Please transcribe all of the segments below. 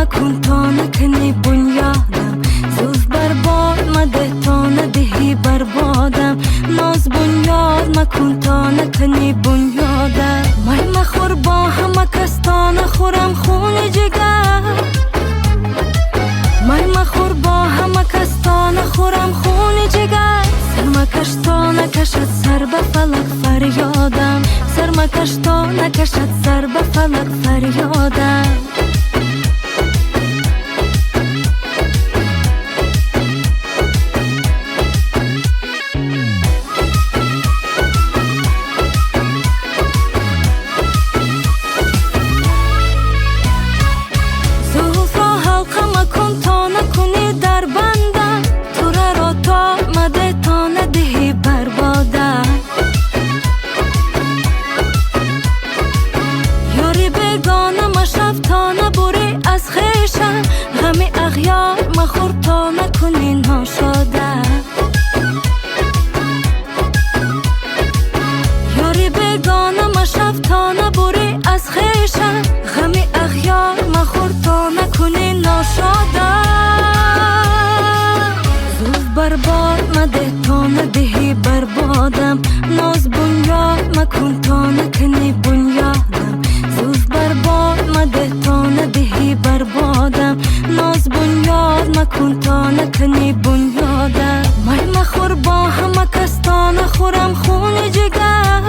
مکن تا نکنی بنیادم. زلف بر باد مده تا ندهی بربادم. ناز بنیاد مکن تا نکنی بنیادم. من مخور با همه کس تا نخورم خون جگر. من مخور با همه کس تا نخورم خون جگر. سرمکش تا نکشد سر به فلک فریادم. سرمکش تا نکشد سر به فلک فریادم. زلف را حلقه مکن تا نکنی در بندم. تو را تا مده تا ندهی بربادم. یاری بگانه مشرف تا نبری از خویشم. غم اغیار مخور تا نکنی ناشادم. یاری بگانه مشرف تا نبری از خویشم. غم اغیار مخور تا نکنی ناشادم. زلف برباد مده تا ندهی بربادم. ناز بنیاد مکن تا نکنی بنیادم. زلف برباد مده تا ندهی بربادم. ناز بنیاد مکن تا نکنی بنیادم. من مخور با همه کس تا نخورم خون جگر.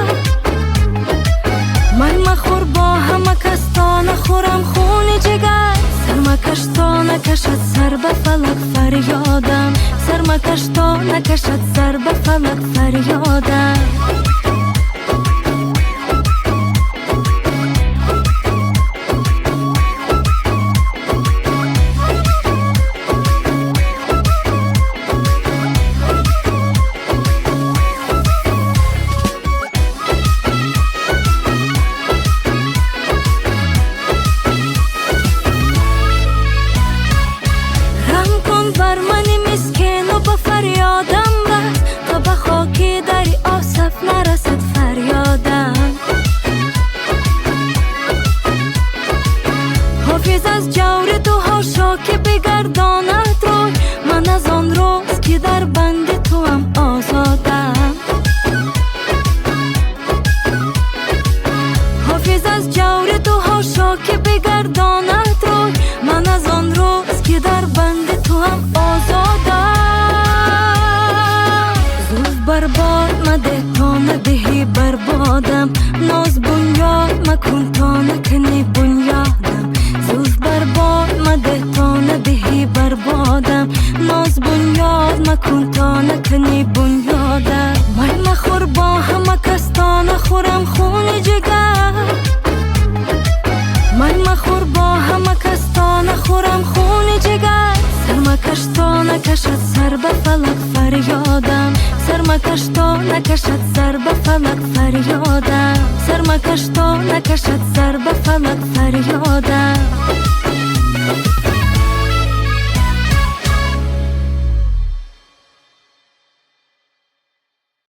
من مخور با همه کس تا نخورم خون جگر. سرمکش تا نکشد سر به فلک فریادم. سرمکش تا نکشد سر به فلک فریادم. بر من مسکین و با فریادم رس. تا به خاکی دری آسف نرسد فریادم. حافظ از جور تو هاشا که بگرداند روی. من از آن روز که در بند تو هم آزادم. حافظ از جور تو هاشا که بگرداند روی. من از آن روز که در بند تو هم آزادم. زلف برباد مده تا ندهی بربادم. ناز بنیاد مکن تا نکنی بنیادم. زلف برباد مده تا ندهی بربادم. ناز بنیاد مکن تا نکنی بنیادم. من مخور با همه کس تا نخورم خون جگر. من مخور با همه کس تا نخورم خون جگر. سرمکش تا نکشد سر به فلک فریادم. سرمکش تا نکشد سر به فلک فریادم. سرمکش تا نکشد سر به فلک فریادم.